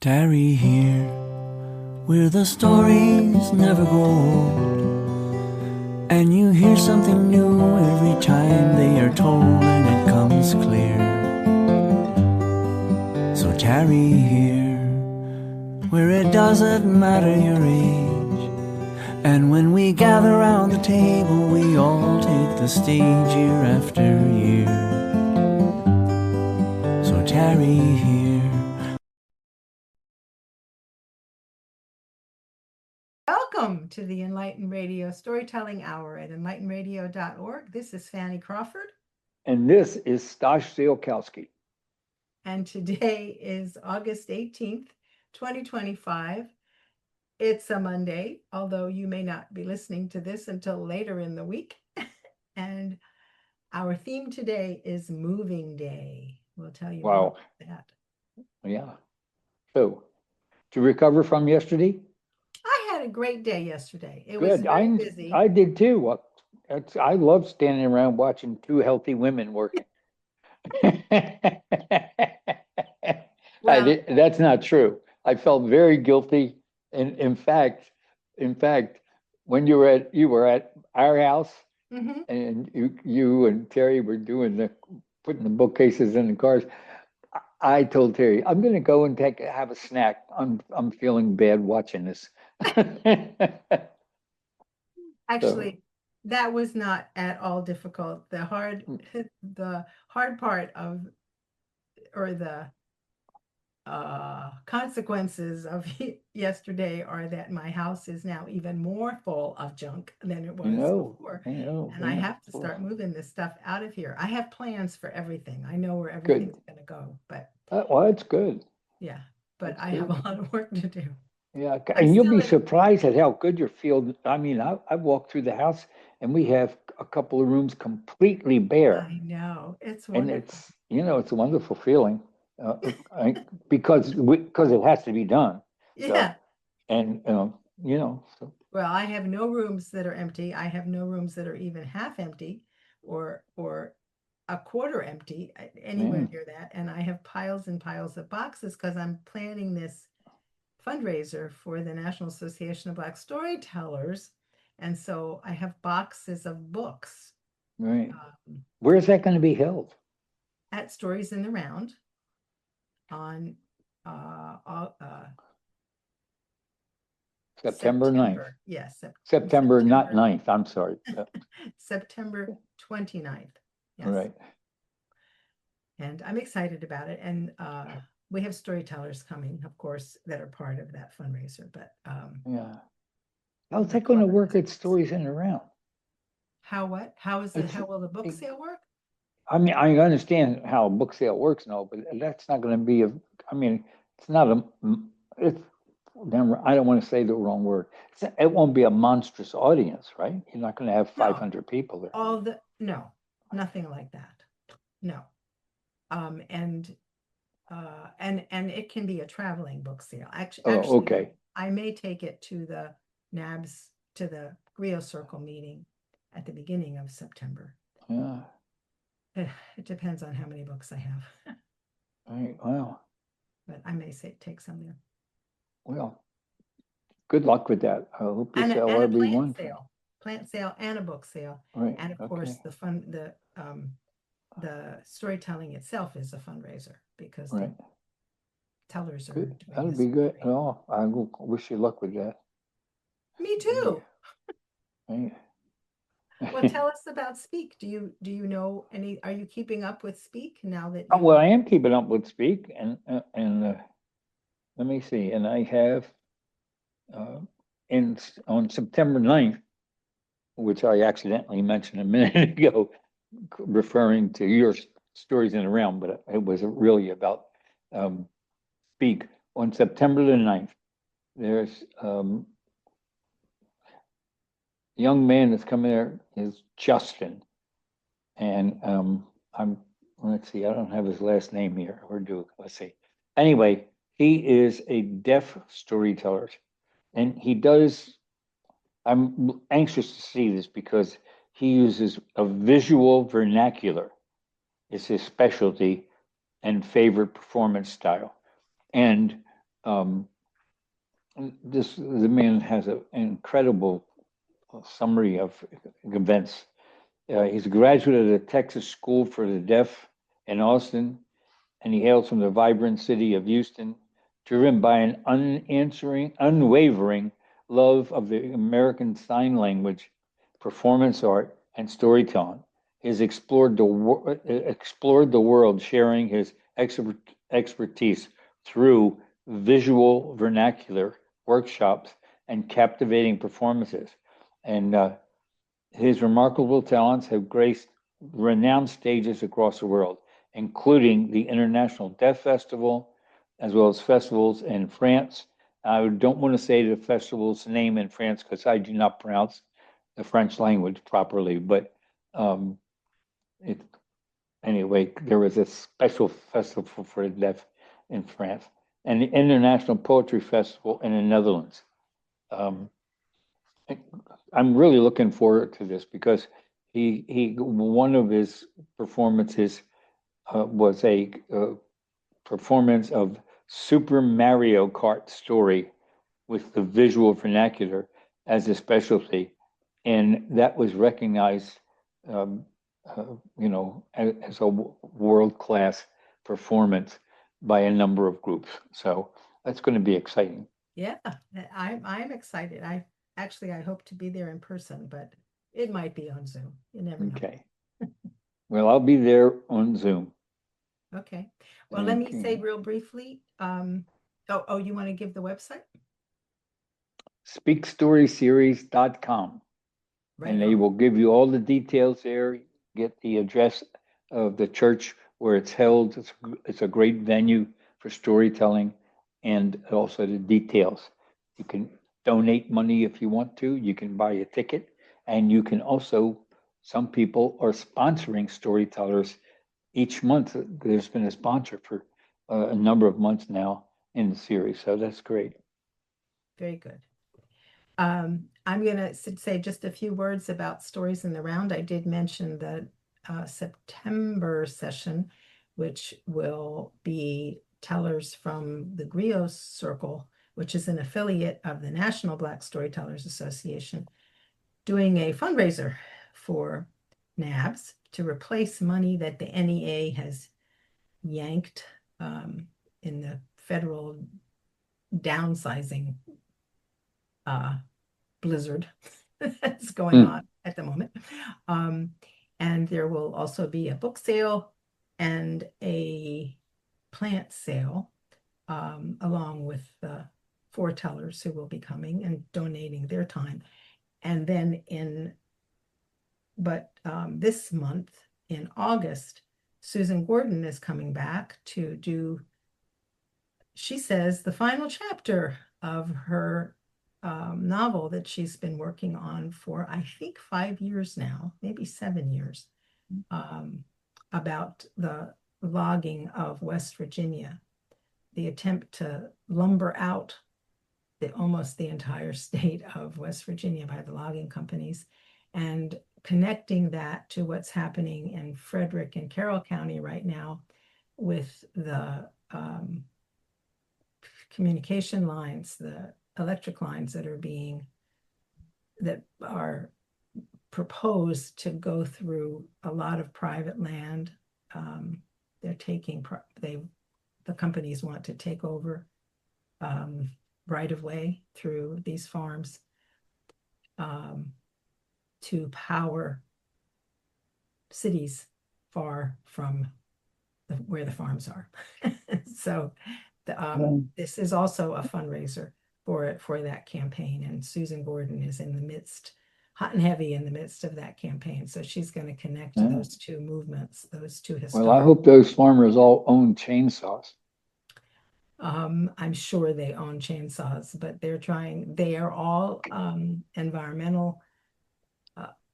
Tarry here, where the stories never grow old, and you hear something new every time they are told, and it comes clear. So tarry here, where it doesn't matter your age, and when we gather round the table, we all take the stage year after year. So tarry here. Welcome to the Enlighten Radio Storytelling Hour at enlightenradio.org. This is Fanny Crawford. And this is Stash Ziolkowski. And today is August 18th, 2025. It's a Monday, although you may not be listening to this until later in the week. And our theme today is Moving Day. We'll tell you Wow. about that. Yeah. So, to recover from yesterday? I had a great day yesterday. It Good. was very busy. I did too. I love standing around watching two healthy women working. Well, That's not true. I felt very guilty. And in fact, when you were at our house, mhm. and you and Terry were putting the bookcases in the cars. I told Terry, I'm going to go and have a snack. I'm feeling bad watching this. Actually, that was not at all difficult. The hard part of, or the consequences of yesterday are that my house is now even more full of junk than it was before. And I have to start moving this stuff out of here. I have plans for everything. I know where everything's going to go, but well, it's good. yeah, but I have a lot of work to do. Yeah, I'm and you'll still be in- surprised at how good your field. I mean, I walked through the house and we have a couple of rooms completely bare, I know. It's and wonderful. it's a wonderful feeling because it has to be done. So, Yeah. and so Well, I have no rooms that are empty. I have no rooms that are even half empty or a quarter empty, anywhere near that. And I have piles and piles of boxes because I'm planning this fundraiser for the National Association of Black Storytellers. And so I have boxes of books right. Where is that going to be held? at Stories in the Round on September 9th. Yes. September, not 9th. I'm sorry. September 29th. Yes. Right. And I'm excited about it. And we have storytellers coming, of course, that are part of that fundraiser. But yeah. How's that going to work at Stories in the Round? How what? How will the book sale work? I mean, I understand how a book sale works now, but that's not going to be it's not it's, I don't want to say the wrong word. It won't be a monstrous audience, right? You're not going to have 500 people there. No, nothing like that. No. And it can be a traveling book sale. Actually, okay. I may take it to the NABS, to the Griot Circle meeting at the beginning of September. Yeah. It depends on how many books I have. Right. Wow. But I may take some there. Well, good luck with that. I hope you sell every one. Plant sale and a book sale. Right. And of course, the storytelling itself is a fundraiser because the tellers are doing That'll be good. Oh, I wish you luck with that. Me too. Right. Well, tell us about Speak. Do you know any? Are you keeping up with Speak now that? Well, I am keeping up with Speak, and let me see. And I have on September 9th, which I accidentally mentioned a minute ago, referring to your Stories in the Realm, but it was really about Speak. On September the 9th, there's young man that's coming there is Justin, and let's see, I don't have his last name here, or do let's see. Anyway, he is a deaf storyteller, and he does. I'm anxious to see this because he uses a visual vernacular. It's his specialty and favorite performance style, and Um, the man has an incredible summary of events. He's a graduate of the Texas School for the Deaf in Austin, and he hails from the vibrant city of Houston, driven by an unwavering love of the American Sign Language, performance art, and storytelling. He has explored the world, sharing his expertise through visual vernacular workshops and captivating performances. And his remarkable talents have graced renowned stages across the world, including the International Deaf Festival, as well as festivals in France. I don't want to say the festival's name in France because I do not pronounce the French language properly, but um, it, anyway, there was a special festival for the deaf in France and the International Poetry Festival in the Netherlands. Um, I'm really looking forward to this because he one of his performances was a performance of Super Mario Kart Story with the visual vernacular as a specialty, and that was recognized, um, as a world class performance by a number of groups. So that's going to be exciting. Yeah, I'm excited. I hope to be there in person, but it might be on Zoom. You never know. Okay. Well, I'll be there on Zoom. Okay. Well, let me say Okay. real briefly, you want to give the website? Speakstoryseries.com. Right And they on. will give you all the details there. Get the address of the church where it's held. It's a great venue for storytelling, and also the details. You can donate money if you want to. You can buy a ticket, and you can also, some people are sponsoring storytellers each month. There's been a sponsor for a number of months now in the series, so that's great. Very good. I'm going to say just a few words about Stories in the Round. I did mention the September session, which will be tellers from the Griot Circle, which is an affiliate of the National Black Storytellers Association, doing a fundraiser for NABS to replace money that the NEA has yanked in the federal downsizing blizzard that's going on at the moment. And there will also be a book sale and a plant sale, along with the foretellers who will be coming and donating their time. And then this month in August, Susan Gordon is coming back to do, she says, the final chapter of her novel that she's been working on for, I think, 5 years now, maybe 7 years, about the logging of West Virginia, the attempt to lumber out almost the entire state of West Virginia by the logging companies, and connecting that to what's happening in Frederick and Carroll County right now with the communication lines, the electric lines that are proposed to go through a lot of private land. They're taking, the companies want to take over right of way through these farms to power cities far from where the farms are. So this is also a fundraiser for that campaign, and Susan Gordon is in the midst, hot and heavy in the midst of that campaign. So she's going to connect those two movements, those two historic. Well, I hope those farmers all own chainsaws. I'm sure they own chainsaws, but they are all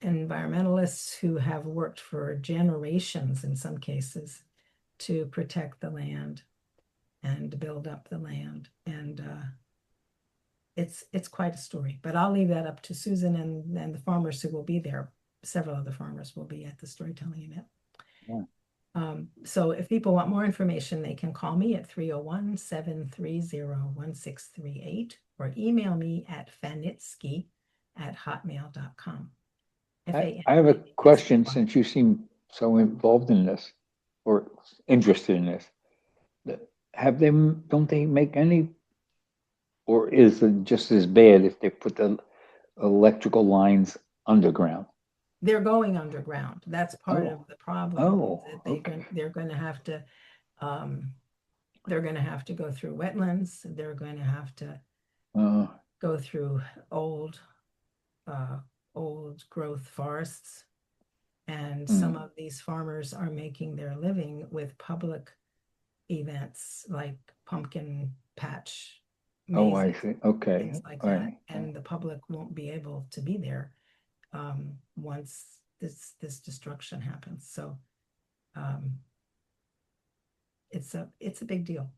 environmentalists who have worked for generations in some cases to protect the land and build up the land. And it's quite a story, but I'll leave that up to Susan and the farmers who will be there. Several of the farmers will be at the storytelling event. Yeah. So if people want more information, they can call me at 301-730-1638 or email me at fanitsky@hotmail.com. I have a question, FANITSKY. since you seem so involved in this or interested in this. Have them, don't they make any, or is it just as bad if they put the electrical lines underground? They're going underground. That's part Oh, of the problem, is oh, that okay. they're going to have to um, they're going to have to go through wetlands. They're going to have to Uh, go through old uh, old growth forests. And some hmm. of these farmers are making their living with public events like pumpkin patch Oh, I mazes, see. Okay, things like all that. right. And the public won't be able to be there once this destruction happens. So um, it's a big deal.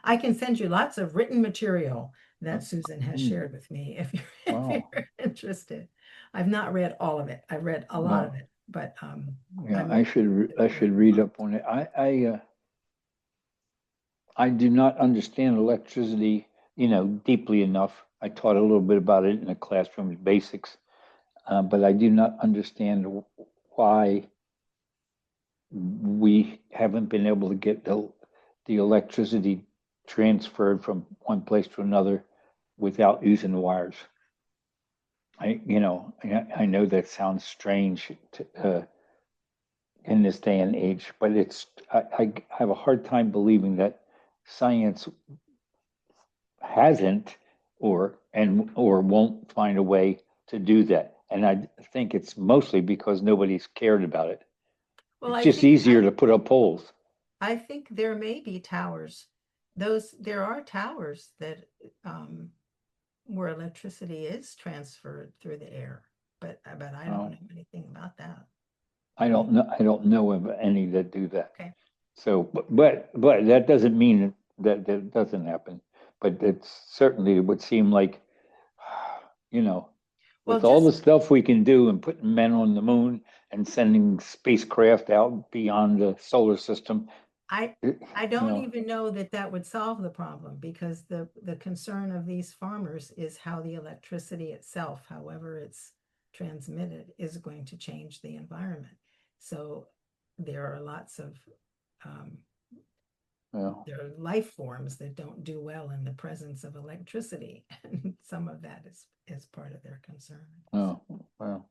I can send you lots of written material that Susan has Hmm. shared with me if you're, if Wow. you're interested. I've not read all of it. I've read a lot of No, it, but yeah, I'm open I to should reading read more. up on it. I do not understand electricity, deeply enough. I taught a little bit about it in the classroom basics, but I do not understand why we haven't been able to get the electricity transferred from one place to another without using the wires. I know that sounds strange in this day and age, but I have a hard time believing that science hasn't or won't find a way to do that. And I think it's mostly because nobody's cared about it. Well, It's just easier to put up poles. I think there may be towers. There are towers that um, where electricity is transferred through the air, but I don't Um, know anything about that. I don't know of any that do that. Okay. So, but that doesn't mean that doesn't happen. But it certainly would seem like, you know, Well, with all the just stuff we can do and putting men on the moon and sending spacecraft out beyond the solar system, I it- I you don't know, even know that that would solve the problem, because the concern of these farmers is how the electricity itself, however it's transmitted, is going to change the environment. So there are lots of um, you know, there are life forms that don't do well in the presence of electricity, and some of that is part of their concern. oh, well.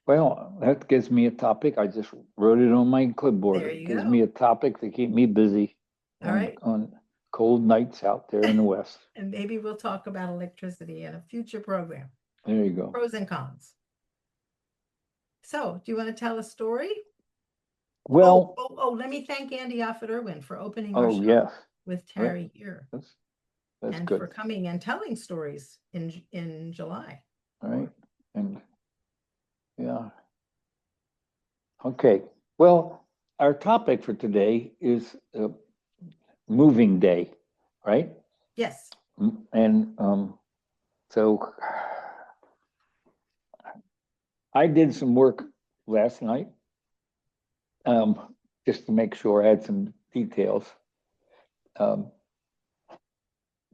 Well, that gives me a topic. I just wrote it on my clipboard. There It you gives me go. a topic to keep me busy All right. on cold nights out there in the West. And maybe we'll talk about electricity in a future program. There you go. Pros and cons. So, do you want to tell a story? Well, Let me thank Andy Offit Irwin for opening our oh show yes, with right. Terry here, That's and good. for coming and telling stories in July. All right. And yeah. Okay. Well, our topic for today is moving day, right? Yes. And so I did some work last night, just to make sure I had some details. Um,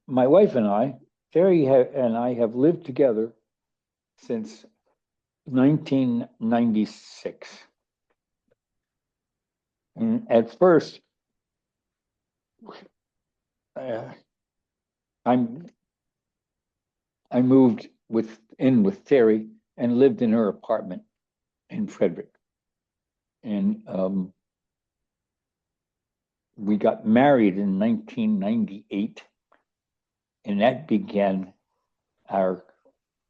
my wife and I, and I, have lived together since 1996. And at first, uh, I'm I moved with Terry and lived in her apartment in Frederick. And we got married in 1998, and that began our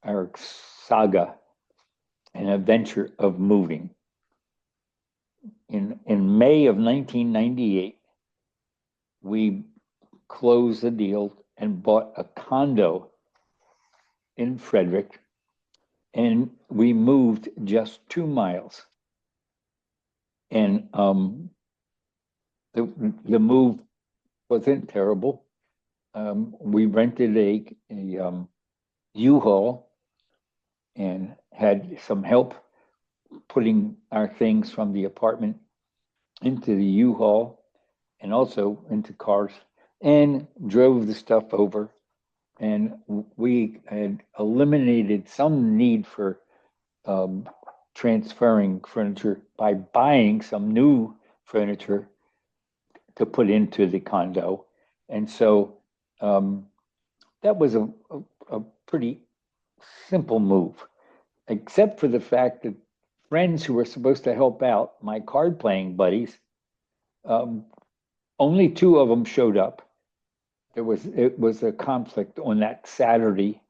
our saga and adventure of moving. In May of 1998, we closed the deal and bought a condo in Frederick, and we moved just 2 miles. And the move wasn't terrible. We rented a U-Haul and had some help putting our things from the apartment into the U-Haul and also into cars and drove the stuff over. And we had eliminated some need for um, transferring furniture by buying some new furniture to put into the condo. And so um, that was a pretty simple move, except for the fact that friends who were supposed to help out, my card playing buddies, um, only two of them showed up. It was a conflict on that Saturday,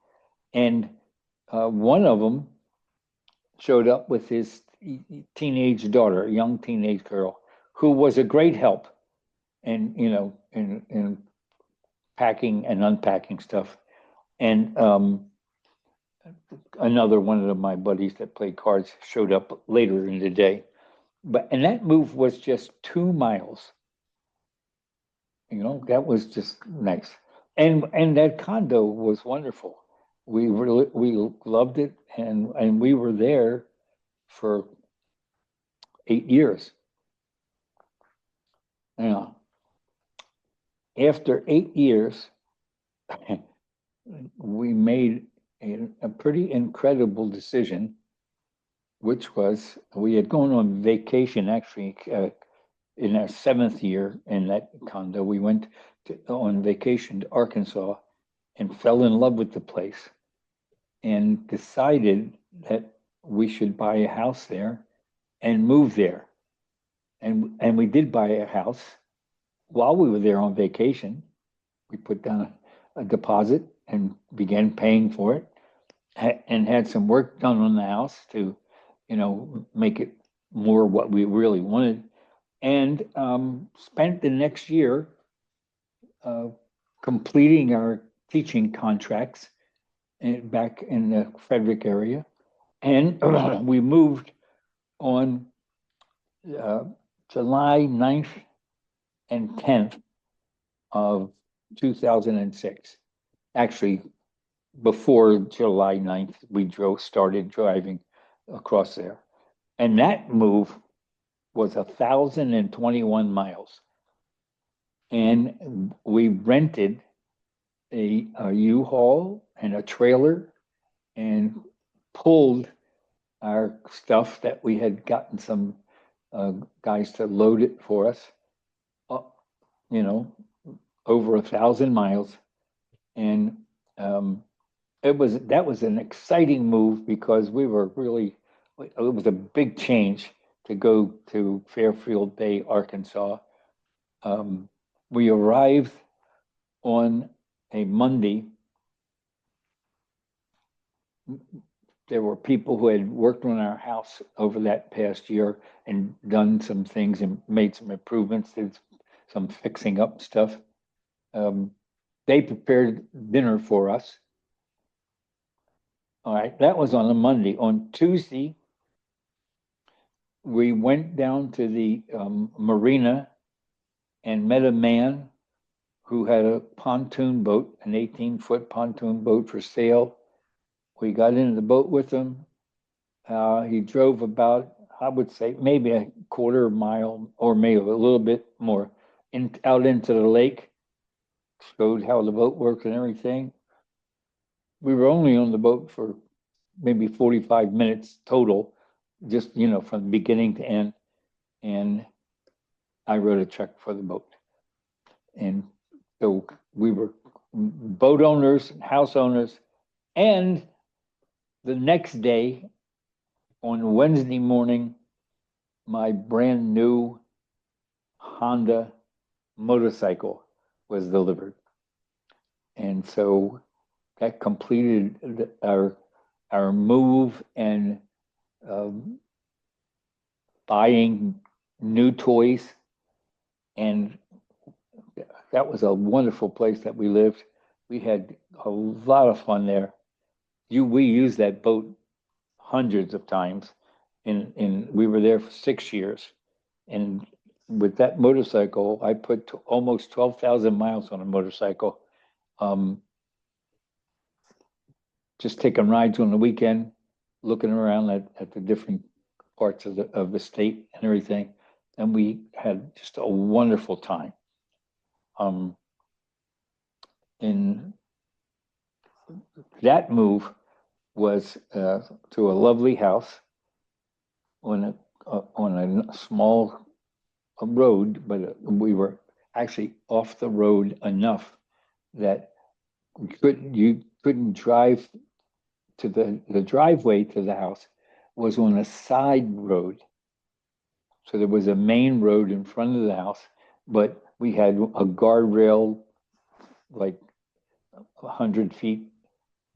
and one of them showed up with his teenage daughter, a young teenage girl, who was a great help, and in packing and unpacking stuff. And another one of my buddies that played cards showed up later in the day. And that move was just 2 miles. That was just nice. And that condo was wonderful. We loved it, and we were there for 8 years. Yeah. After 8 years, we made a pretty incredible decision, which was we had gone on vacation actually in our 7th year in that condo. We went on vacation to Arkansas and fell in love with the place and decided that we should buy a house there and move there. And we did buy a house while we were there on vacation. We put down a deposit and began paying for it, and had some work done on the house to, make it more what we really wanted, and spent the next year uh, completing our teaching contracts back in the Frederick area. And we moved on uh, July 9th and 10th of 2006. Actually, before July 9th, we started driving across there. And that move was 1,021 miles. And we rented a U-Haul and a trailer and pulled our stuff that we had gotten some guys to load it for us, uh, you know, over 1,000 miles. And that was an exciting move because it was a big change to go to Fairfield Bay, Arkansas. Um, we arrived on a Monday. There were people who had worked on our house over that past year and done some things and made some improvements, did some fixing up stuff. They prepared dinner for us. All right, that was on a Monday. On Tuesday, we went down to the marina and met a man who had a pontoon boat, an 18-foot pontoon boat for sale. We got into the boat with him. He drove about, I would say, maybe a quarter mile or maybe a little bit more out into the lake, showed how the boat worked and everything. We were only on the boat for maybe 45 minutes total, just, from beginning to end. And I wrote a check for the boat. And so we were boat owners, house owners. And the next day, on Wednesday morning, my brand new Honda motorcycle was delivered. And so that completed our move and um, buying new toys. And that was a wonderful place that we lived. We had a lot of fun there. We used that boat hundreds of times, and we were there for 6 years. And with that motorcycle, I put almost 12,000 miles on a motorcycle. Just taking rides on the weekend, looking around at the different parts of the state and everything. and we had just a wonderful time. In that move was to a lovely house on a small road, but we were actually off the road enough that you couldn't drive to the driveway to the house was on a side road. So there was a main road in front of the house, but we had a guardrail like 100 feet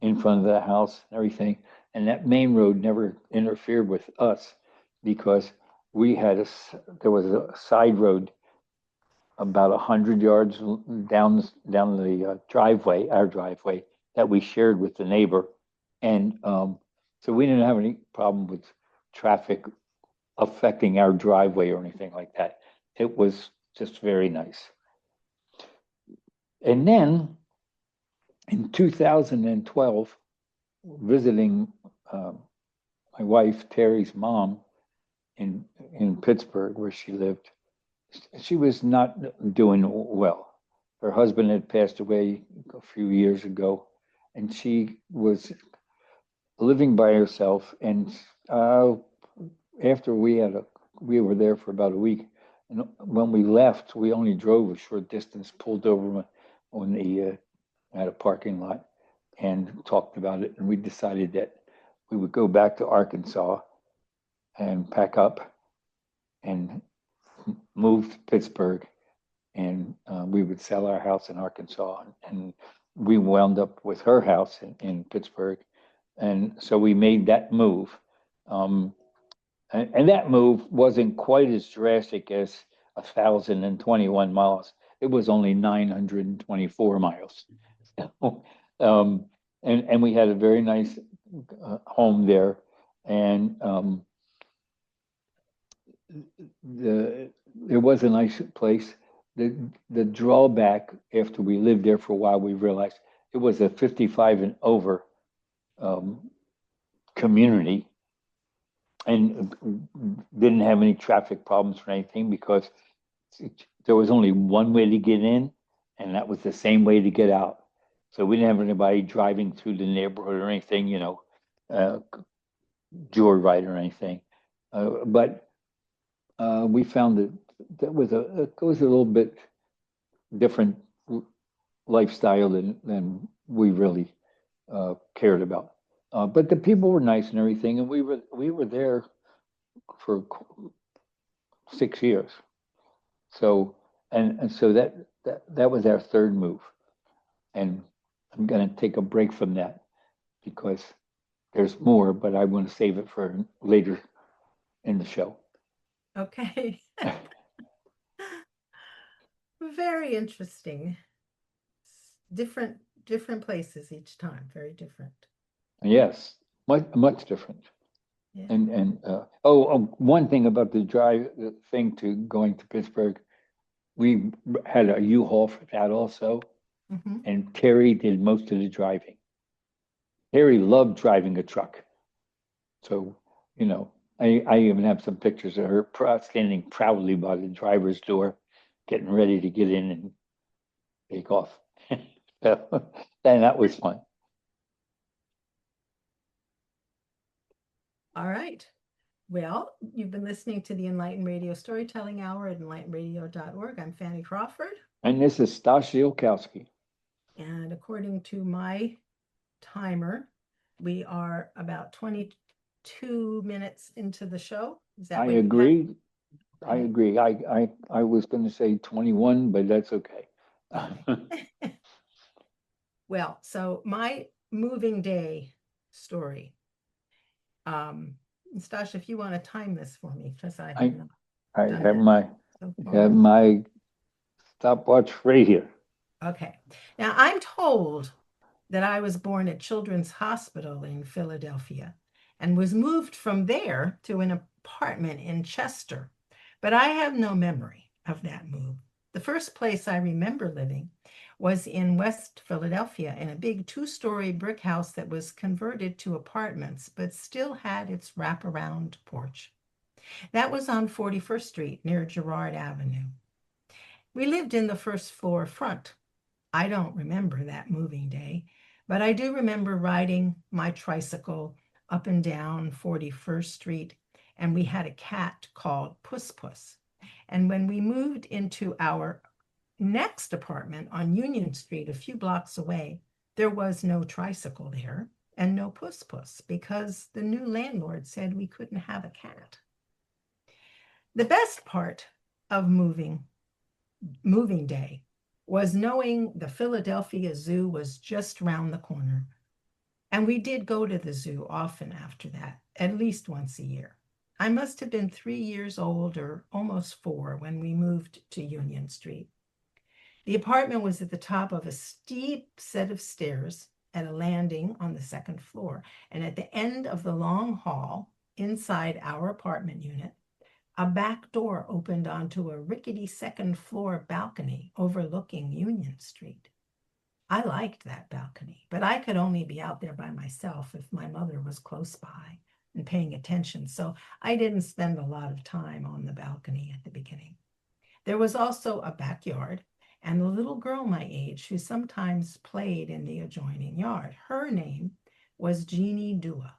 in front of the house and everything. And that main road never interfered with us because there was a side road about 100 yards down the driveway, our driveway, that we shared with the neighbor. And so we didn't have any problem with traffic affecting our driveway or anything like that. It was just very nice. And then in 2012, visiting my wife Terry's mom in Pittsburgh, where she lived, she was not doing well. Her husband had passed away a few years ago, and she was living by herself. And after we were there for about a week, and when we left, we only drove a short distance, pulled over on the at a parking lot, and talked about it. And we decided that we would go back to Arkansas and pack up and move to Pittsburgh, and we would sell our house in Arkansas, and we wound up with her house in Pittsburgh, and so we made that move, and that move wasn't quite as drastic as 1,021 miles. It was only 924 miles, and we had a very nice home there, and it was a nice place. The drawback after we lived there for a while, we realized it was a 55 and over community, and didn't have any traffic problems or anything because there was only one way to get in, and that was the same way to get out. So we didn't have anybody driving through the neighborhood or anything, joyride or anything. But we found that it was a little bit different lifestyle than we really cared about. But the people were nice and everything, and we were there for 6 years. So and so that was our third move, and I'm going to take a break from that because there's more, but I want to save it for later in the show. Okay. Very interesting. Different places each time. Very different. Yes, much different. Yeah. And one thing about the thing to going to Pittsburgh, we had a U-Haul for that also, and Terry did most of the driving. Terry loved driving a truck, so I even have some pictures of her standing proudly by the driver's door, getting ready to get in and take off. And that was fun. All right. Well, you've been listening to the Enlighten Radio Storytelling Hour at enlightenradio.org. I'm Fanny Crawford. And this is Stasia Olkowski. And according to my timer, we are about 22 minutes into the show. Is that I what you agree. have? I agree. I was going to say 21, but that's okay. Well, so my moving day story. Stasha, if you want to time this for me, because I have not I done have that so far. my stopwatch right here. Okay. Now I'm told that I was born at Children's Hospital in Philadelphia and was moved from there to an apartment in Chester, but I have no memory of that move. The first place I remember living was in West Philadelphia in a big 2-story brick house that was converted to apartments, but still had its wraparound porch. That was on 41st Street near Girard Avenue. We lived in the first floor front. I don't remember that moving day, but I do remember riding my tricycle up and down 41st Street, and we had a cat called Puss Puss. And when we moved into our next apartment on Union Street, a few blocks away, there was no tricycle there and no Puss Puss because the new landlord said we couldn't have a cat. The best part of moving day was knowing the Philadelphia Zoo was just round the corner. And we did go to the zoo often after that, at least once a year. I must have been 3 years old or almost 4 when we moved to Union Street. The apartment was at the top of a steep set of stairs at a landing on the second floor. And at the end of the long hall inside our apartment unit, a back door opened onto a rickety second floor balcony overlooking Union Street. I liked that balcony, but I could only be out there by myself if my mother was close by and paying attention. So I didn't spend a lot of time on the balcony at the beginning. There was also a backyard and a little girl my age who sometimes played in the adjoining yard. Her name was Jeannie Dua.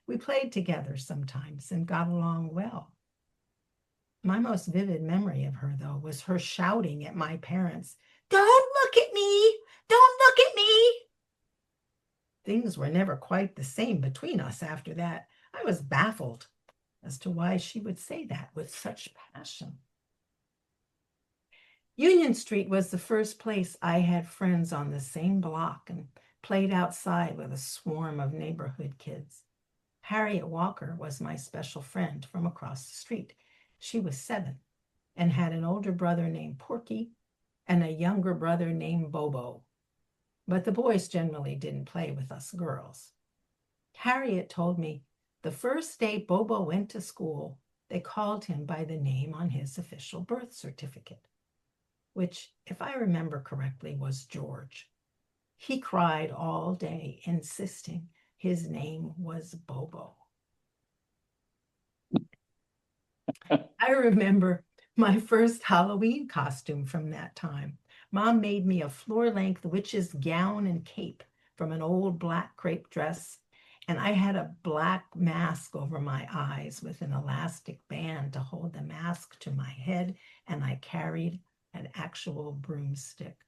We played together sometimes and got along well. My most vivid memory of her, though, was her shouting at my parents, "Don't look at me! Don't look at me!" Things were never quite the same between us after that. I was baffled as to why she would say that with such passion. Union Street was the first place I had friends on the same block and played outside with a swarm of neighborhood kids. Harriet Walker was my special friend from across the street. She was 7 and had an older brother named Porky and a younger brother named Bobo. But the boys generally didn't play with us girls. Harriet told me the first day Bobo went to school, they called him by the name on his official birth certificate, which, if I remember correctly, was George. He cried all day, insisting his name was Bobo. I remember my first Halloween costume from that time. Mom made me a floor-length witch's gown and cape from an old black crepe dress, and I had a black mask over my eyes with an elastic band to hold the mask to my head, and I carried an actual broomstick.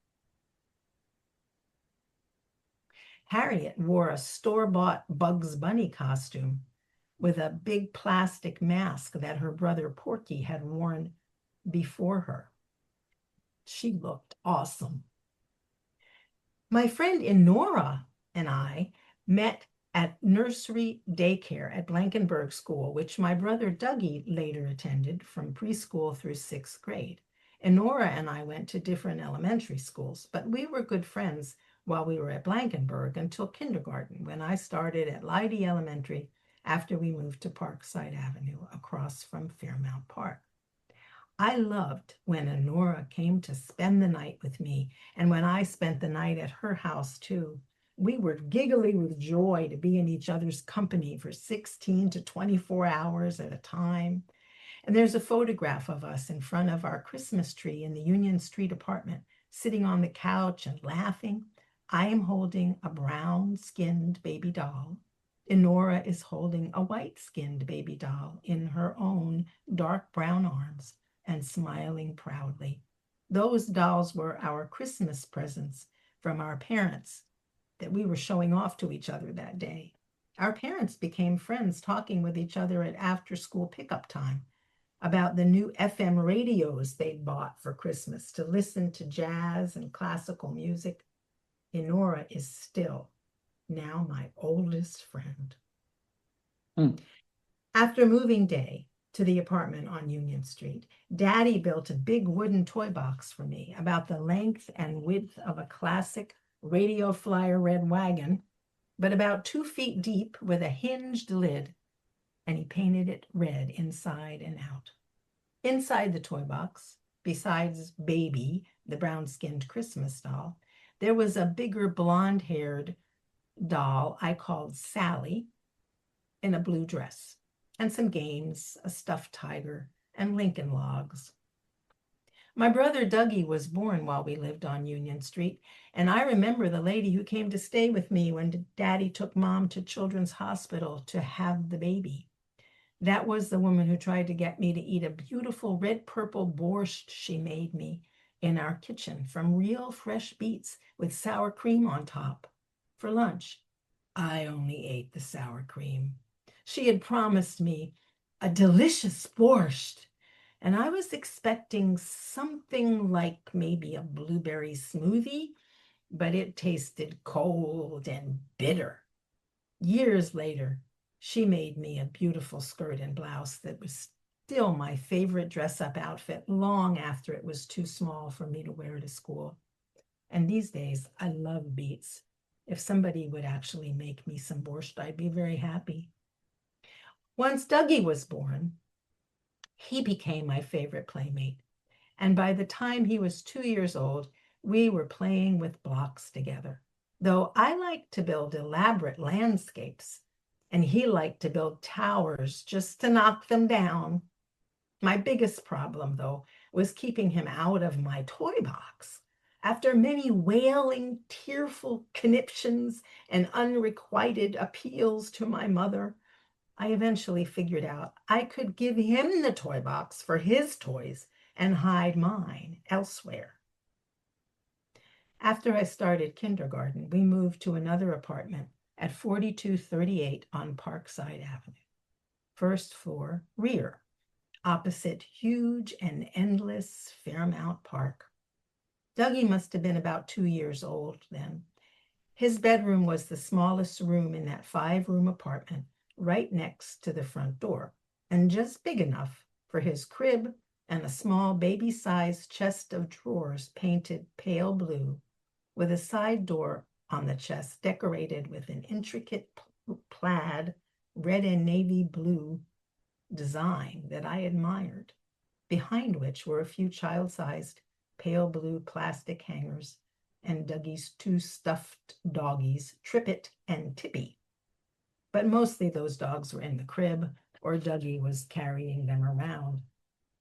Harriet wore a store-bought Bugs Bunny costume with a big plastic mask that her brother Porky had worn before her. She looked awesome. My friend Enora and I met at nursery daycare at Blankenberg School, which my brother Dougie later attended from preschool through 6th grade. Enora and I went to different elementary schools, but we were good friends while we were at Blankenberg until kindergarten, when I started at Leidy Elementary after we moved to Parkside Avenue across from Fairmount Park. I loved when Enora came to spend the night with me, and when I spent the night at her house too. We were giggly with joy to be in each other's company for 16 to 24 hours at a time. And there's a photograph of us in front of our Christmas tree in the Union Street apartment, sitting on the couch and laughing. I am holding a brown-skinned baby doll. Enora is holding a white-skinned baby doll in her own dark brown arms and smiling proudly. Those dolls were our Christmas presents from our parents that we were showing off to each other that day. Our parents became friends talking with each other at after-school pickup time about the new FM radios they'd bought for Christmas to listen to jazz and classical music. Enora is still now my oldest friend. After moving day to the apartment on Union Street, Daddy built a big wooden toy box for me about the length and width of a classic Radio Flyer red wagon, but about 2 feet deep with a hinged lid, and he painted it red inside and out. Inside the toy box, besides Baby, the brown-skinned Christmas doll, there was a bigger blonde-haired doll I called Sally in a blue dress. and some games, a stuffed tiger, and Lincoln logs. My brother Dougie was born while we lived on Union Street, and I remember the lady who came to stay with me when Daddy took Mom to Children's Hospital to have the baby. That was the woman who tried to get me to eat a beautiful red-purple borscht she made me in our kitchen from real fresh beets with sour cream on top for lunch. I only ate the sour cream. She had promised me a delicious borscht, and I was expecting something like maybe a blueberry smoothie, but it tasted cold and bitter. Years later, she made me a beautiful skirt and blouse that was still my favorite dress-up outfit long after it was too small for me to wear to school. And these days, I love beets. If somebody would actually make me some borscht, I'd be very happy. Once Dougie was born, he became my favorite playmate. And by the time he was 2 years old, we were playing with blocks together. Though I liked to build elaborate landscapes, and he liked to build towers just to knock them down. My biggest problem, though, was keeping him out of my toy box. After many wailing, tearful conniptions and unrequited appeals to my mother, I eventually figured out I could give him the toy box for his toys and hide mine elsewhere. After I started kindergarten, we moved to another apartment at 4238 on Parkside Avenue. First floor, rear, opposite huge and endless Fairmount Park. Dougie must have been about 2 years old then. His bedroom was the smallest room in that 5-room apartment, right next to the front door, and just big enough for his crib and a small baby-sized chest of drawers painted pale blue, with a side door on the chest decorated with an intricate plaid red and navy blue design that I admired, behind which were a few child-sized pale blue plastic hangers and Dougie's 2 stuffed doggies, Trippet and Tippy. But mostly those dogs were in the crib, or Dougie was carrying them around.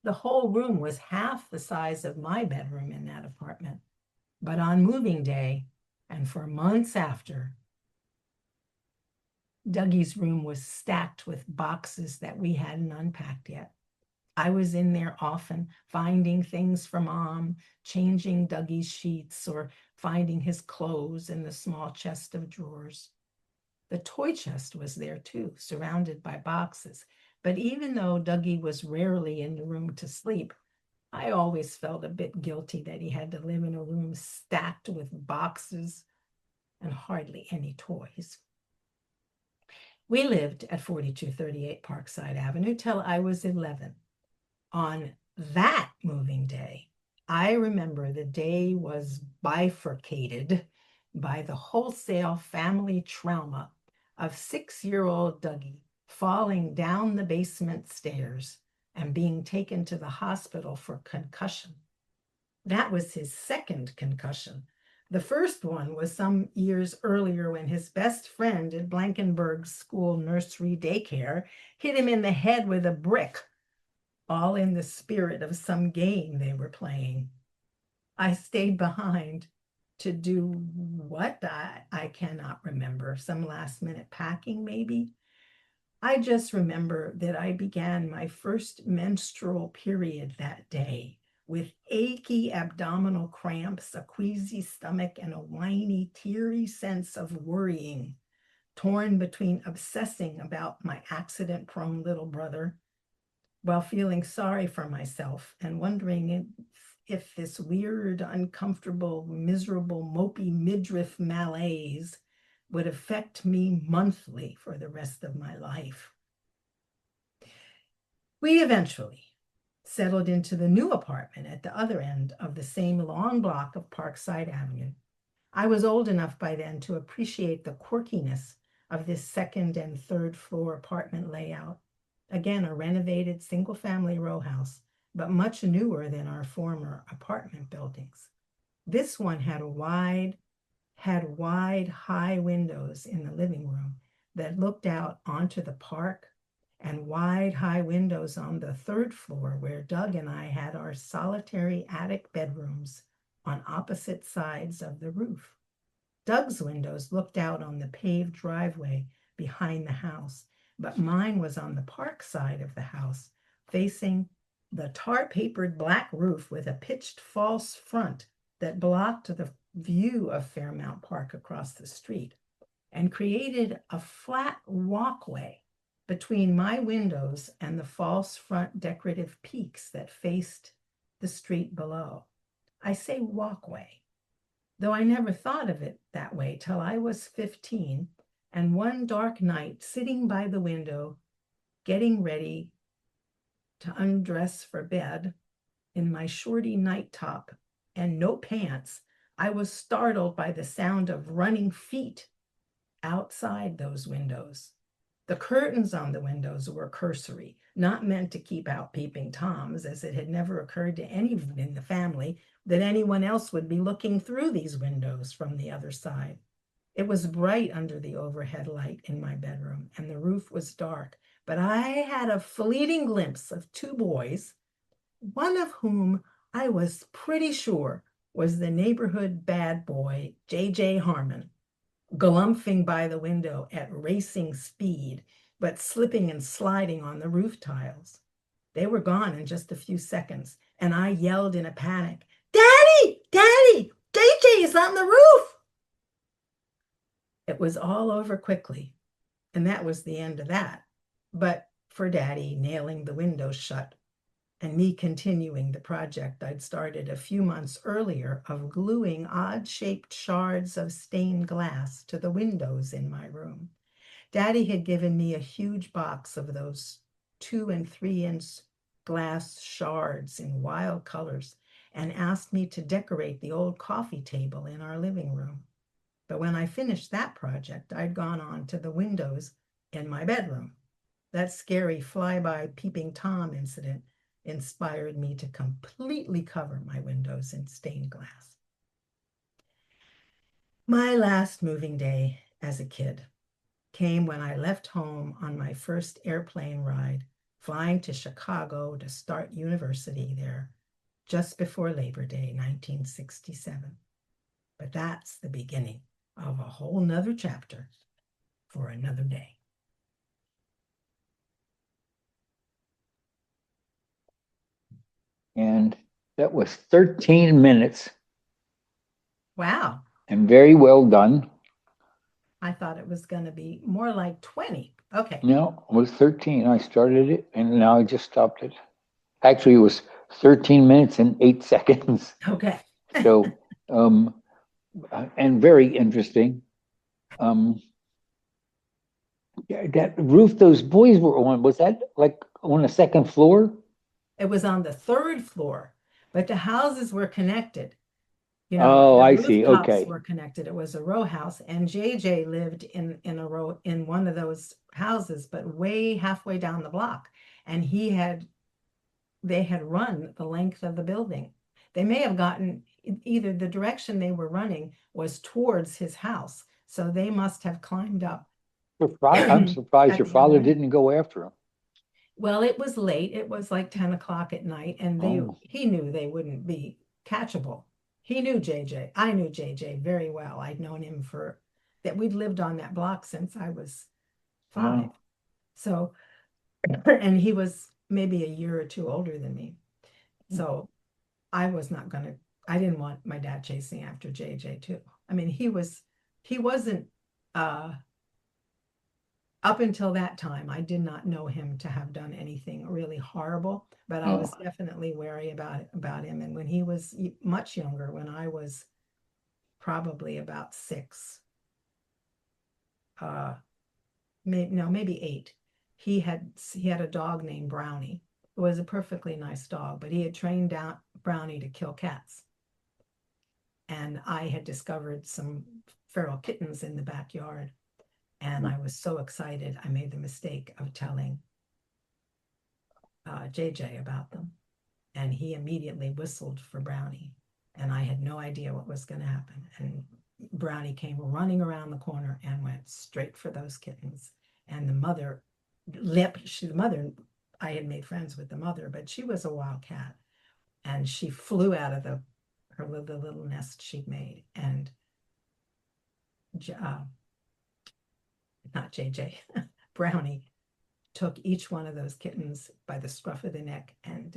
The whole room was half the size of my bedroom in that apartment. But on moving day, and for months after, Dougie's room was stacked with boxes that we hadn't unpacked yet. I was in there often, finding things for Mom, changing Dougie's sheets, or finding his clothes in the small chest of drawers. The toy chest was there too, surrounded by boxes. But even though Dougie was rarely in the room to sleep, I always felt a bit guilty that he had to live in a room stacked with boxes and hardly any toys. We lived at 4238 Parkside Avenue till I was 11. On that moving day, I remember the day was bifurcated by the wholesale family trauma of 6-year-old Dougie falling down the basement stairs and being taken to the hospital for concussion. That was his second concussion. The first one was some years earlier when his best friend at Blankenberg's school nursery daycare hit him in the head with a brick, all in the spirit of some game they were playing. I stayed behind to do what? I cannot remember. Some last minute packing, maybe. I just remember that I began my first menstrual period that day with achy abdominal cramps, a queasy stomach, and a whiny, teary sense of worrying, torn between obsessing about my accident-prone little brother while feeling sorry for myself and wondering if this weird, uncomfortable, miserable, mopey midriff malaise would affect me monthly for the rest of my life. We eventually settled into the new apartment at the other end of the same long block of Parkside Avenue. I was old enough by then to appreciate the quirkiness of this second and third floor apartment layout. Again, a renovated single-family row house, but much newer than our former apartment buildings. This one had wide, high windows in the living room that looked out onto the park and wide, high windows on the third floor where Doug and I had our solitary attic bedrooms on opposite sides of the roof. Doug's windows looked out on the paved driveway behind the house, but mine was on the park side of the house, facing the tar-papered black roof with a pitched false front that blocked the view of Fairmount Park across the street and created a flat walkway between my windows and the false front decorative peaks that faced the street below. I say walkway, though I never thought of it that way till I was 15, and one dark night, sitting by the window, getting ready to undress for bed in my shorty night top and no pants, I was startled by the sound of running feet outside those windows. The curtains on the windows were cursory, not meant to keep out peeping Toms, as it had never occurred to anyone in the family that anyone else would be looking through these windows from the other side. It was bright under the overhead light in my bedroom, and the roof was dark, but I had a fleeting glimpse of two boys, one of whom I was pretty sure was the neighborhood bad boy, J.J. Harmon, galumphing by the window at racing speed, but slipping and sliding on the roof tiles. They were gone in just a few seconds, and I yelled in a panic, "Daddy! Daddy! JJ is on the roof!" It was all over quickly, and that was the end of that. But for Daddy nailing the windows shut and me continuing the project I'd started a few months earlier of gluing odd-shaped shards of stained glass to the windows in my room. Daddy had given me a huge box of those 2 and 3-inch glass shards in wild colors and asked me to decorate the old coffee table in our living room. But when I finished that project, I'd gone on to the windows in my bedroom. That scary flyby peeping Tom incident inspired me to completely cover my windows in stained glass. My last moving day as a kid came when I left home on my first airplane ride, flying to Chicago to start university there just before Labor Day, 1967. But that's the beginning of a whole nother chapter for another day. And that was 13 minutes Wow. and very well done. I thought it was going to be more like 20. Okay. No, it was 13. I started it and now I just stopped it. Actually, it was 13 minutes and 8 seconds. Okay. So, and very interesting. That roof those boys were on, was that like on the second floor? It was on the third floor, but the houses were connected. You know, Oh, the I see. rooftops Okay. were connected. It was a row house, and JJ lived in a row in one of those houses, but way halfway down the block. And they had run the length of the building. They may have gotten either the direction they were running was towards his house, so they must have climbed up I'm surprised at your the other father end. didn't go after him. Well, it was late. It was like 10 o'clock at night, and Oh, he knew they wouldn't be catchable. He knew JJ. I knew JJ very well. I'd known him that we'd lived on that block since I was 5. oh, So, and he was maybe a year or two older than me. So I didn't want my dad chasing after JJ too. I mean, he wasn't, up until that time, I did not know him to have done anything really horrible, but I oh, was definitely wary about him. And when he was much younger, when I was probably about 6, maybe 8, he had a dog named Brownie. It was a perfectly nice dog, but he had trained down Brownie to kill cats. And I had discovered some feral kittens in the backyard. And I was so excited, I made the mistake of telling JJ about them. And he immediately whistled for Brownie. And I had no idea what was going to happen. And Brownie came running around the corner and went straight for those kittens. And the mother The mother, I had made friends with the mother, but she was a wild cat, and she flew out of the little nest she'd made, and uh, not JJ, Brownie took each one of those kittens by the scruff of the neck and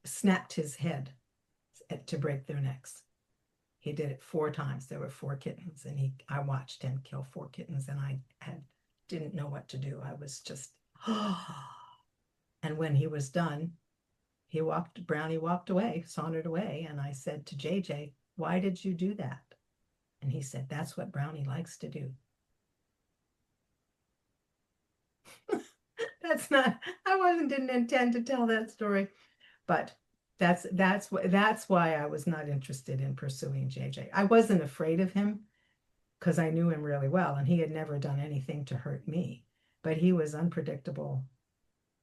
snapped his head to break their necks. He did it 4 times. There were 4 kittens, and I watched him kill 4 kittens, and didn't know what to do. I was just, and when he was done, Brownie walked away, sauntered away, and I said to JJ, "Why did you do that?" And he said, "That's what Brownie likes to do." That's not, didn't intend to tell that story, but that's why I was not interested in pursuing JJ. I wasn't afraid of him because I knew him really well, and he had never done anything to hurt me, but he was unpredictable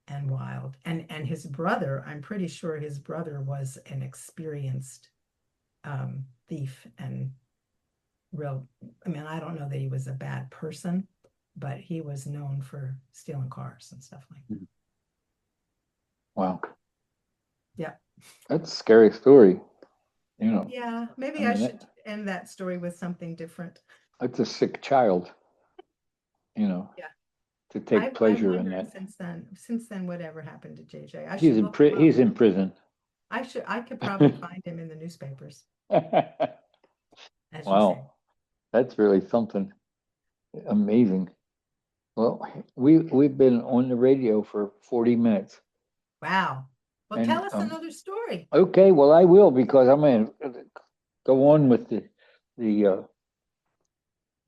and wild. And his brother, I'm pretty sure his brother was an experienced thief and I don't know that he was a bad person, but he was known for stealing cars and stuff like that. Wow. Yeah. That's a scary story, you know. Yeah, maybe I should end that story with something different. That's a sick child, you know. Yeah. To take pleasure in wondered that. Since then, whatever happened to JJ? He's in prison. I could probably find him in the newspapers. As you say. Wow, that's really something amazing. Well, we've been on the radio for 40 minutes. Wow. Well, And, tell us another story. Okay, well, I will, because I'm going to go on with the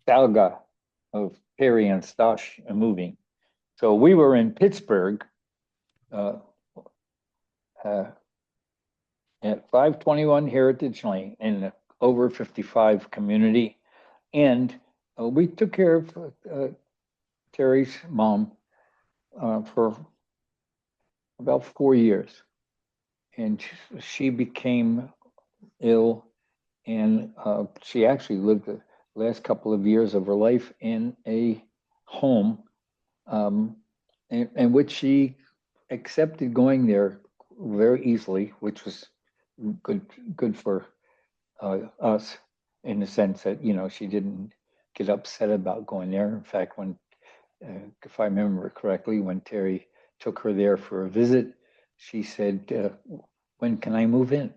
saga of Terry and Stash moving. So we were in Pittsburgh uh, at 521 Heritage Lane in the over 55 community. And we took care of Terry's mom for about 4 years. And she became ill, and she actually lived the last couple of years of her life in a home, in which she accepted going there very easily, which was good for us, in the sense that, you know, she didn't get upset about going there. In fact, when if I remember correctly, when Terry took her there for a visit, she said, "When can I move in?"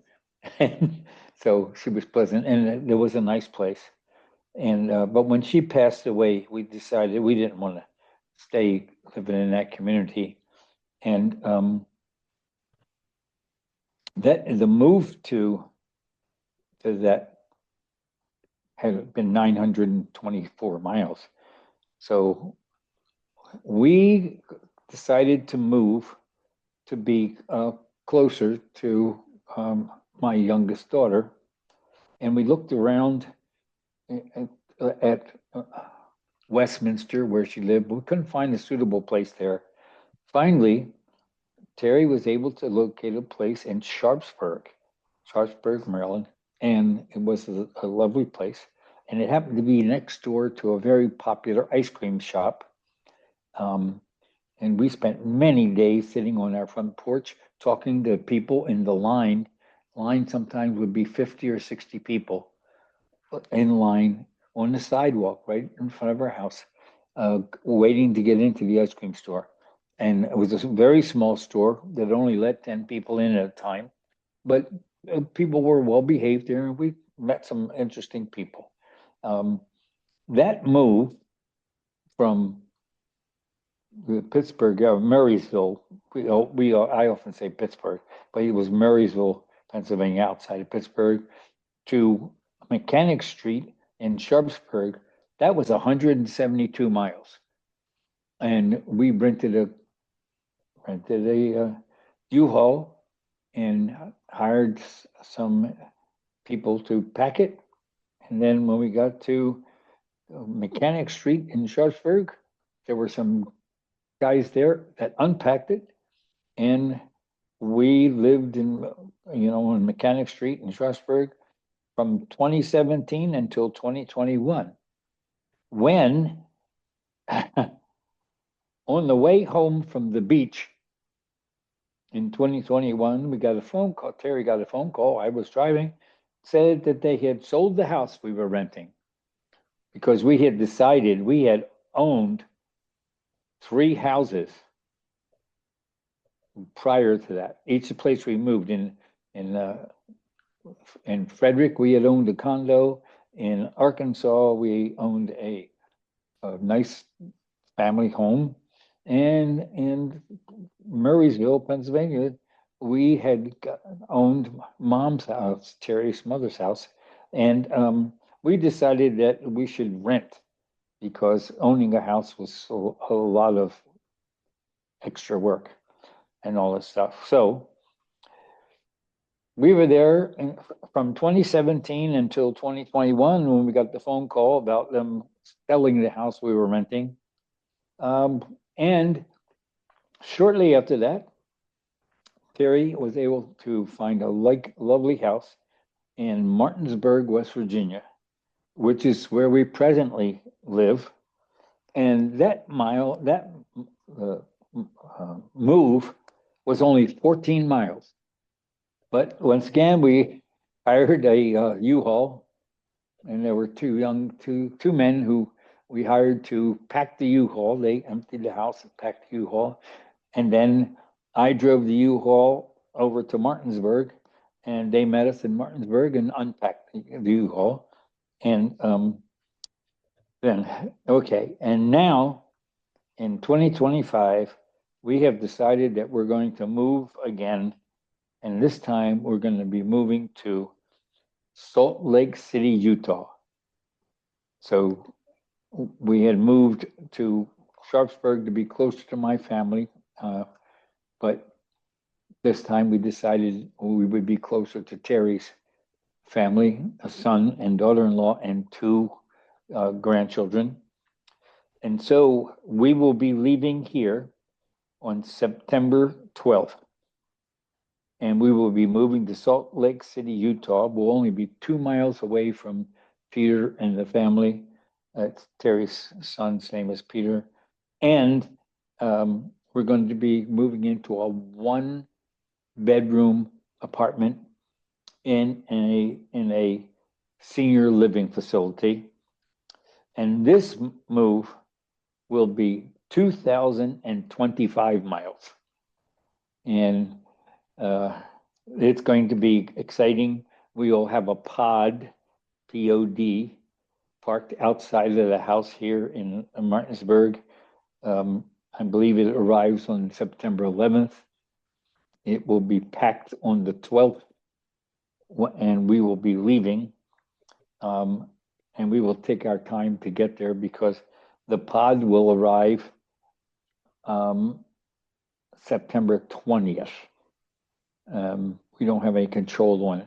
So she was pleasant, and there was a nice place. And but when she passed away, we decided we didn't want to stay living in that community, and that the move to that had been 924 miles. So we decided to move to be closer to my youngest daughter. And we looked around at Westminster, where she lived. We couldn't find a suitable place there. Finally, Terry was able to locate a place in Sharpsburg, Maryland, and it was a lovely place. And it happened to be next door to a very popular ice cream shop. And we spent many days sitting on our front porch talking to people in the line. Line sometimes would be 50 or 60 people in line on the sidewalk right in front of our house, waiting to get into the ice cream store. And it was a very small store that only let 10 people in at a time. But people were well behaved there, and we met some interesting people. That move from Pittsburgh, Marysville. I often say Pittsburgh, but it was Marysville, Pennsylvania, outside of Pittsburgh, to Mechanic Street in Sharpsburg. That was 172 miles, and we rented a U-Haul and hired some people to pack it. And then when we got to Mechanic Street in Sharpsburg, there were some guys there that unpacked it, and we lived in Mechanic Street in Strasburg from 2017 until 2021, when On the way home from the beach in 2021, we got a phone call. Terry got a phone call. I was driving, said that they had sold the house we were renting because we had decided we had owned 3 houses prior to that. Each place we moved in Frederick, we had owned a condo. In Arkansas, we owned a nice family home, and in Murraysville, Pennsylvania, we had owned Mom's house, Terry's mother's house, and we decided that we should rent because owning a house was a lot of extra work and all this stuff. So we were there from 2017 until 2021 when we got the phone call about them selling the house we were renting. And shortly after that, Terry was able to find a lovely house in Martinsburg, West Virginia, which is where we presently live. And that uh, move was only 14 miles. But once again, we hired a U-Haul, and there were two men who we hired to pack the U-Haul. They emptied the house and packed the U-Haul, and then I drove the U-Haul over to Martinsburg, and they met us in Martinsburg and unpacked the U-Haul, and then okay, and now in 2025, we have decided that we're going to move again. And this time we're going to be moving to Salt Lake City, Utah. So we had moved to Sharpsburg to be closer to my family. But this time we decided we would be closer to Terry's family, a son and daughter-in-law, and 2 grandchildren. And so we will be leaving here on September 12th. And we will be moving to Salt Lake City, Utah. We'll only be 2 miles away from Peter and the family. Terry's son's name is Peter. And we're going to be moving into a 1-bedroom apartment in a senior living facility. And this move will be 2,025 miles. And it's going to be exciting. We will have a pod, P-O-D, parked outside of the house here in Martinsburg. I believe it arrives on September 11th. It will be packed on the 12th, and we will be leaving. And we will take our time to get there because the pod will arrive September 20th. We don't have any control on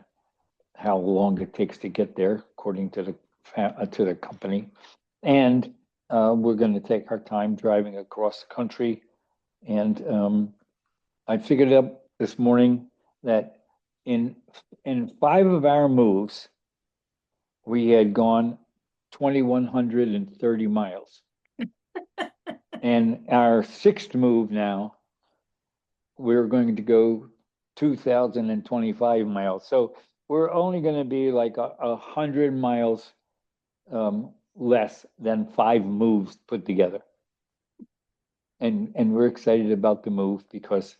how long it takes to get there, according to the company. And we're going to take our time driving across the country. And I figured up this morning that in 5 of our moves, we had gone 2,130 miles. And our 6th move now, we're going to go 2,025 miles. So we're only going to be like 100 miles less than 5 moves put together. And we're excited about the move because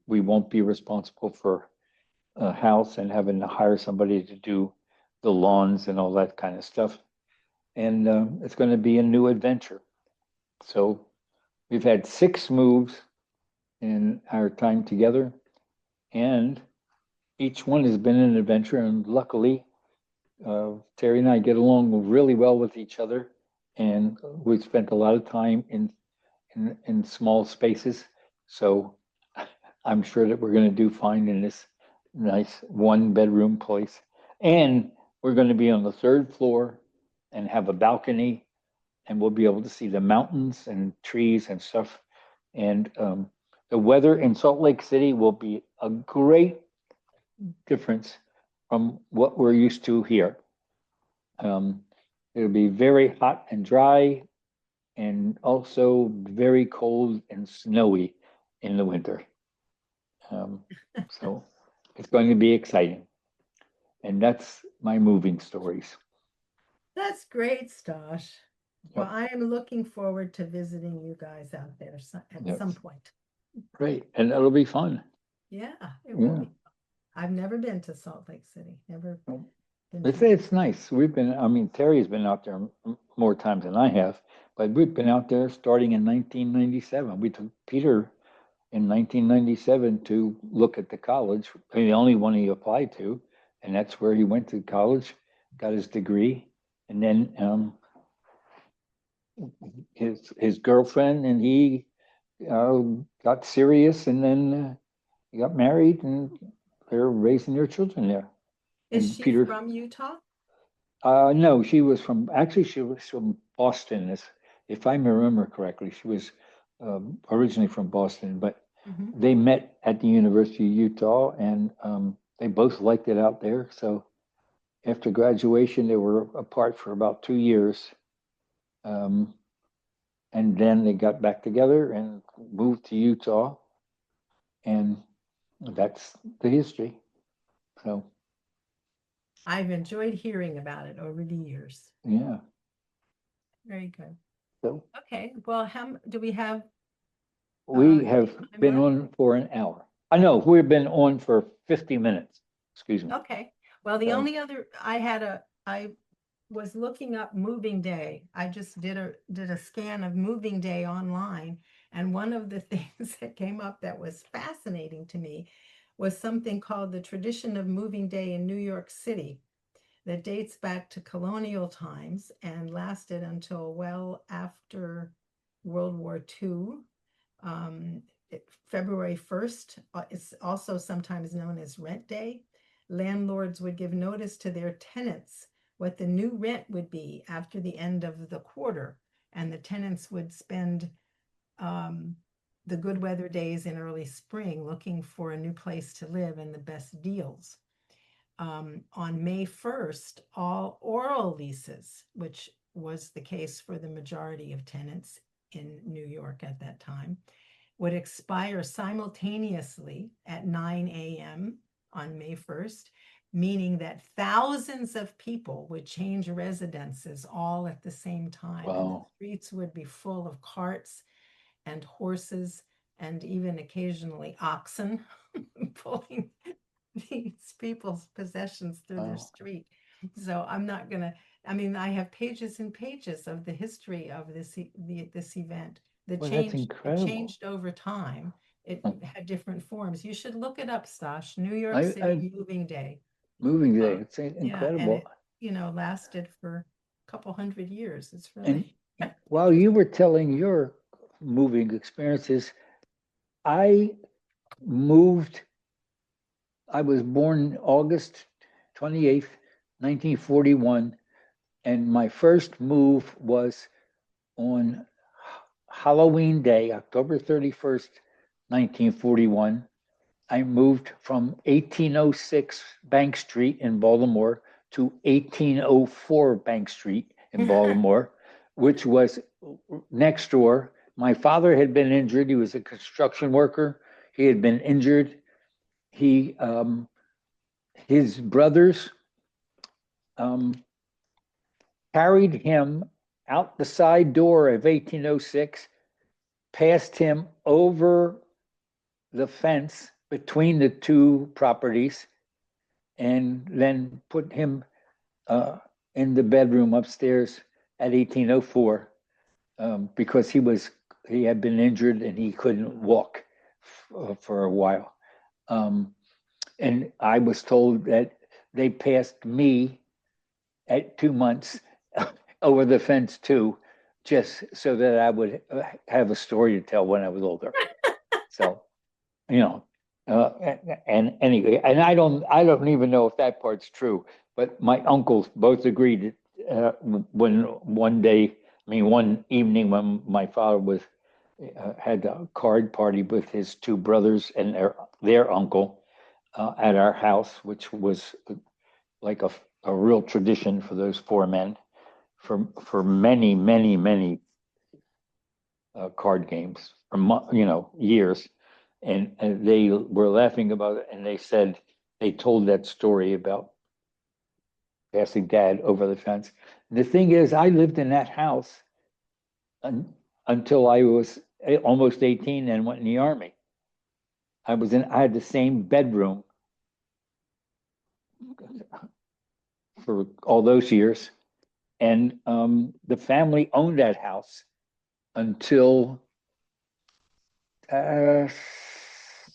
we won't be responsible for a house and having to hire somebody to do the lawns and all that kind of stuff. And it's going to be a new adventure. So we've had 6 moves in our time together, and each one has been an adventure. And luckily, Terry and I get along really well with each other, and we've spent a lot of time in small spaces. So I'm sure that we're going to do fine in this nice 1-bedroom place. And we're going to be on the 3rd floor and have a balcony, and we'll be able to see the mountains and trees and stuff. And the weather in Salt Lake City will be a great difference from what we're used to here. It'll be very hot and dry, and also very cold and snowy in the winter. Um, so it's going to be exciting. And that's my moving stories. That's great, Stosh. Well, Yep. I am looking forward to visiting you guys out there at Yes. some point. Great. And it'll be fun. Yeah, it will Yeah. be. I've never been to Salt Lake City. Never been to. It's nice. I mean, Terry's been out there more times than I have, but we've been out there starting in 1997. We took Peter in 1997 to look at the college, the only one he applied to, and that's where he went to college, got his degree, and then his girlfriend and he uh, got serious, and then he got married, and they're raising their children there. Is And she Peter, from Utah? no, she was from Boston, if I remember correctly. She was originally from Boston, but Hmm. they met at the University of Utah, and they both liked it out there. So after graduation, they were apart for about 2 years. Um, and then they got back together and moved to Utah, and that's the history. So, I've enjoyed hearing about it over the years. yeah. Very good. So Okay, well, do we have we any have time been left? on for an hour. I know we've been on for 50 minutes. Excuse me. Okay, well, the So, only other, I was looking up moving day. I just did a scan of moving day online. And one of the things that came up that was fascinating to me was something called the tradition of moving day in New York City that dates back to colonial times and lasted until well after World War II. February 1st is also sometimes known as rent day. Landlords would give notice to their tenants what the new rent would be after the end of the quarter, and the tenants would spend um, the good weather days in early spring looking for a new place to live and the best deals. On May 1st, all oral leases, which was the case for the majority of tenants in New York at that time, would expire simultaneously at 9 a.m. on May 1st, meaning that thousands of people would change residences all at the same time. And the wow. streets would be full of carts and horses and even occasionally oxen pulling these people's possessions through their Wow. street. So I'm not gonna, I mean, I have pages and pages of the history of this event. Well, that's It incredible. changed over time. It had different forms. You should look it up, Stosh. New York I City Moving Day. moving today. Uh, It's yeah, and incredible. it, lasted for a couple hundred years. It's And really while interesting. you were telling your moving experiences, I moved. I was born August 28th, 1941, and my first move was on Halloween Day, October 31st, 1941. I moved from 1806 Bank Street in Baltimore to 1804 Bank Street in Baltimore, which was next door. My father had been injured. He was a construction worker. He had been injured. He, his brothers um, carried him out the side door of 1806, passed him over the fence between the two properties, and then put him in the bedroom upstairs at 1804 because he had been injured and he couldn't walk for a while. Um, and I was told that they passed me at 2 months over the fence too, just so that I would have a story to tell when I was older. So, you know, and anyway, and I don't even know if that part's true, but my uncles both agreed when one day, I mean, one evening when my father had a card party with his two brothers and their uncle at our house, which was like a real tradition for those four men for many, many, many card games for years, and they were laughing about it, and they said they told that story about passing dad over the fence. The thing is, I lived in that house until I was almost 18 and went in the army. I had the same bedroom for all those years, and the family owned that house until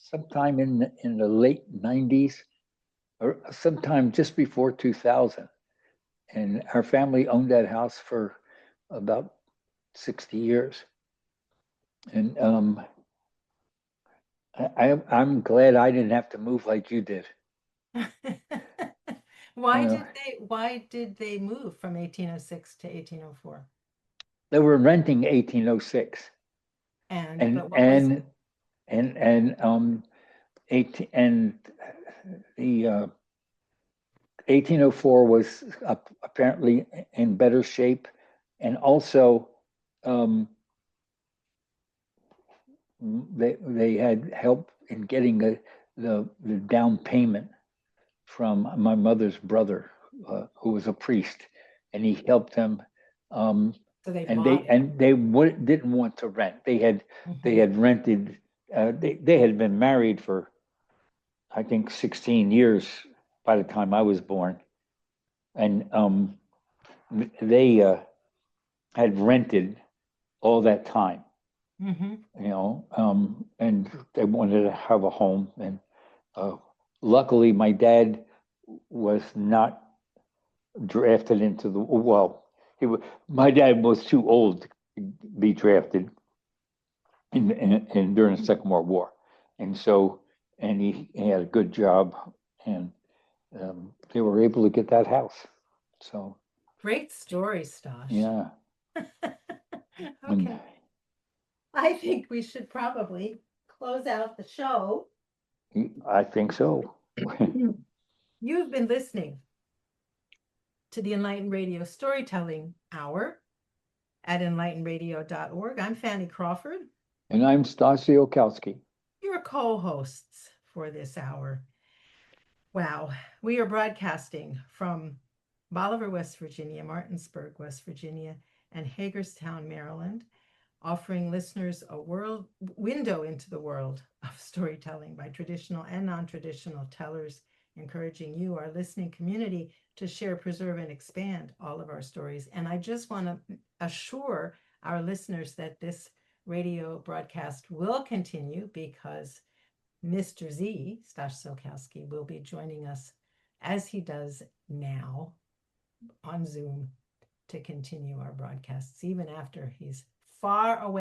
sometime in the late 90s or sometime just before 2000. And our family owned that house for about 60 years. And I'm glad I didn't have to move like you did. Why did they move from 1806 to 1804? They were renting 1806. But what was and 18 and the 1804 was apparently in better shape, and also they had help in getting the down payment from my mother's brother, who was a priest, and he helped them. so they And bought didn't want to rent. They had rented. They had been married for, I think, 16 years by the time I was born, and they had rented all that time. And they wanted to have a home. And luckily, my dad was not drafted into the my dad was too old to be drafted in during the Second World War, and he had a good job, and they were able to get that house. So great story, Stosh. yeah. Okay. I think we should probably close out the show. I think so. You've been listening to the Enlighten Radio Storytelling Hour at enlightenradio.org. I'm Fanny Crawford. And I'm Stasi Okowski. Your co-hosts for this hour. Wow. We are broadcasting from Bolivar, West Virginia, Martinsburg, West Virginia, and Hagerstown, Maryland, offering listeners a window into the world of storytelling by traditional and non-traditional tellers, encouraging you, our listening community, to share, preserve, and expand all of our stories. And I just want to assure our listeners that this radio broadcast will continue, because Mr. Z, Stash Silkowski, will be joining us as he does now on Zoom to continue our broadcasts, even after he's far away